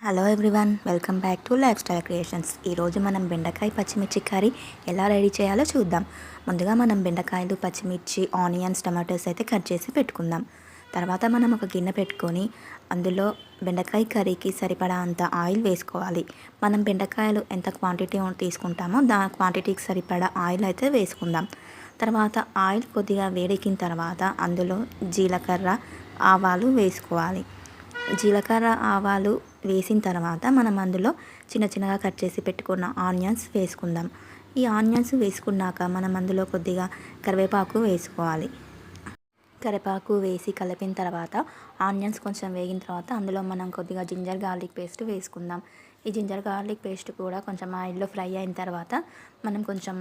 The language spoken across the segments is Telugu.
Hello everyone, welcome back to life style creations. ఈరోజు మనం బెండకాయ పచ్చిమిర్చి కర్రీ ఎలా రెడీ చేయాలో చూద్దాం. ముందుగా మనం బెండకాయలు, పచ్చిమిర్చి, ఆనియన్స్, టమాటోస్ అయితే కట్ చేసి పెట్టుకుందాం. తర్వాత మనం ఒక గిన్నె పెట్టుకొని అందులో బెండకాయ కర్రీకి సరిపడా అంత ఆయిల్ వేసుకోవాలి. మనం బెండకాయలు ఎంత క్వాంటిటీ తీసుకుంటామో క్వాంటిటీకి సరిపడా ఆయిల్ అయితే వేసుకుందాం. తర్వాత ఆయిల్ కొద్దిగా వేడెక్కిన తర్వాత అందులో జీలకర్ర, ఆవాలు వేసుకోవాలి. జీలకర్ర, ఆవాలు వేసిన తర్వాత మనం అందులో చిన్న చిన్నగా కట్ చేసి పెట్టుకున్న ఆనియన్స్ వేసుకుందాం. ఈ ఆనియన్స్ వేసుకున్నాక మనం అందులో కొద్దిగా కరివేపాకు వేసుకోవాలి. కరివేపాకు వేసి కలిపిన తర్వాత ఆనియన్స్ కొంచెం వేగిన తర్వాత అందులో మనం కొద్దిగా జింజర్ గార్లిక్ పేస్ట్ వేసుకుందాం. ఈ జింజర్ గార్లిక్ పేస్ట్ కూడా కొంచెం ఆయిల్లో ఫ్రై అయిన తర్వాత మనం కొంచెం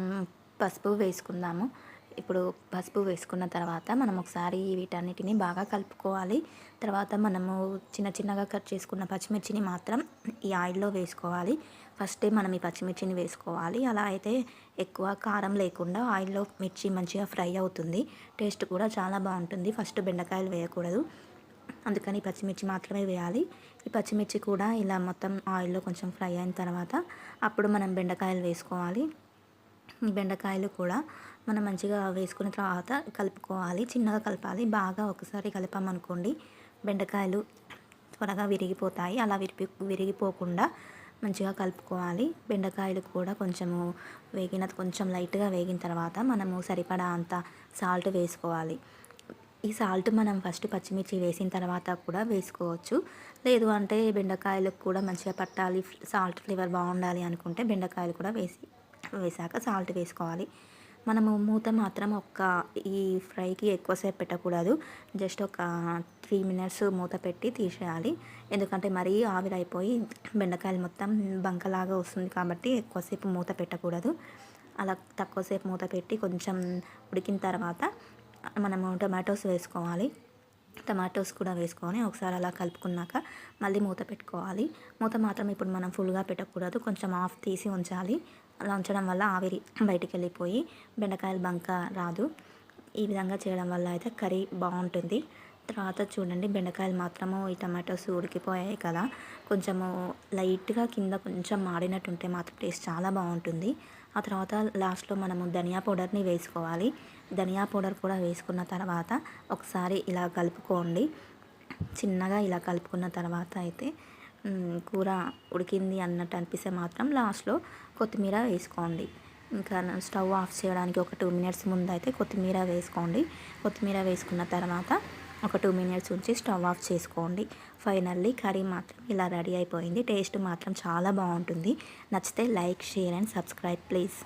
పసుపు వేసుకుందాము. ఇప్పుడు పసుపు వేసుకున్న తర్వాత మనం ఒకసారి వీటన్నిటిని బాగా కలుపుకోవాలి. తర్వాత మనము చిన్న చిన్నగా కట్ చేసుకున్న పచ్చిమిర్చిని మాత్రం ఈ ఆయిల్లో వేసుకోవాలి. ఫస్టే మనం ఈ పచ్చిమిర్చిని వేసుకోవాలి. అలా అయితే ఎక్కువ కారం లేకుండా ఆయిల్లో మిర్చి మంచిగా ఫ్రై అవుతుంది. టేస్ట్ కూడా చాలా బాగుంటుంది. ఫస్ట్ బెండకాయలు వేయకూడదు, అందుకని పచ్చిమిర్చి మాత్రమే వేయాలి. ఈ పచ్చిమిర్చి కూడా ఇలా మొత్తం ఆయిల్లో కొంచెం ఫ్రై అయిన తర్వాత అప్పుడు మనం బెండకాయలు వేసుకోవాలి. ఈ బెండకాయలు కూడా మనం మంచిగా వేసుకున్న తర్వాత కలుపుకోవాలి. చిన్నగా కలపాలి. బాగా ఒకసారి కలిపామనుకోండి బెండకాయలు త్వరగా విరిగిపోతాయి. అలా విరిగిపోకుండా మంచిగా కలుపుకోవాలి. బెండకాయలు కూడా కొంచెం లైట్గా వేగిన తర్వాత మనము సరిపడా అంత సాల్ట్ వేసుకోవాలి. ఈ సాల్ట్ మనం ఫస్ట్ పచ్చిమిర్చి వేసిన తర్వాత కూడా వేసుకోవచ్చు. లేదు అంటే బెండకాయలకు కూడా మంచిగా పట్టాలి, సాల్ట్ ఫ్లేవర్ బాగుండాలి అనుకుంటే బెండకాయలు కూడా వేసాక సాల్ట్ వేసుకోవాలి. మనము మూత మాత్రం ఈ ఫ్రైకి ఎక్కువసేపు పెట్టకూడదు. జస్ట్ ఒక 3 minutes మూత పెట్టి తీసేయాలి. ఎందుకంటే మరీ ఆవిరైపోయి బెండకాయలు మొత్తం బంకలాగా వస్తుంది కాబట్టి ఎక్కువసేపు మూత పెట్టకూడదు. అలా తక్కువసేపు మూత పెట్టి కొంచెం ఉడికిన తర్వాత మనము టమాటోస్ వేసుకోవాలి. టమాటోస్ కూడా వేసుకొని ఒకసారి అలా కలుపుకున్నాక మళ్ళీ మూత పెట్టుకోవాలి. మూత మాత్రం ఇప్పుడు మనం ఫుల్గా పెట్టకూడదు, కొంచెం ఆఫ్ తీసి ఉంచాలి. అలా ఉంచడం వల్ల ఆవిరి బయటికి వెళ్ళిపోయి బెండకాయలు బంక రాదు. ఈ విధంగా చేయడం వల్ల అయితే కర్రీ బాగుంటుంది. తర్వాత చూడండి, బెండకాయలు మాత్రము ఈ టమాటోస్ ఉడికిపోయాయి కదా, కొంచెము లైట్గా కింద కొంచెం మాడినట్టుంటే మాత్రం టేస్ట్ చాలా బాగుంటుంది. ఆ తర్వాత లాస్ట్లో మనము ధనియా పౌడర్ని వేసుకోవాలి. ధనియా పౌడర్ కూడా వేసుకున్న తర్వాత ఒకసారి ఇలా కలుపుకోండి. చిన్నగా ఇలా కలుపుకున్న తర్వాత అయితే కూర ఉడికింది అన్నట్టు అనిపిస్తే మాత్రం లాస్ట్లో కొత్తిమీర వేసుకోండి. ఇంకా స్టవ్ ఆఫ్ చేయడానికి ఒక 2 minutes ముందు అయితే కొత్తిమీర వేసుకోండి. కొత్తిమీర వేసుకున్న తర్వాత ఒక 2 minutes ఉంచి స్టవ్ ఆఫ్ చేసుకోండి. ఫైనల్లీ కర్రీ మాత్రం ఇలా రెడీ అయిపోయింది. టేస్ట్ మాత్రం చాలా బాగుంటుంది. నచ్చితే like, share and subscribe please.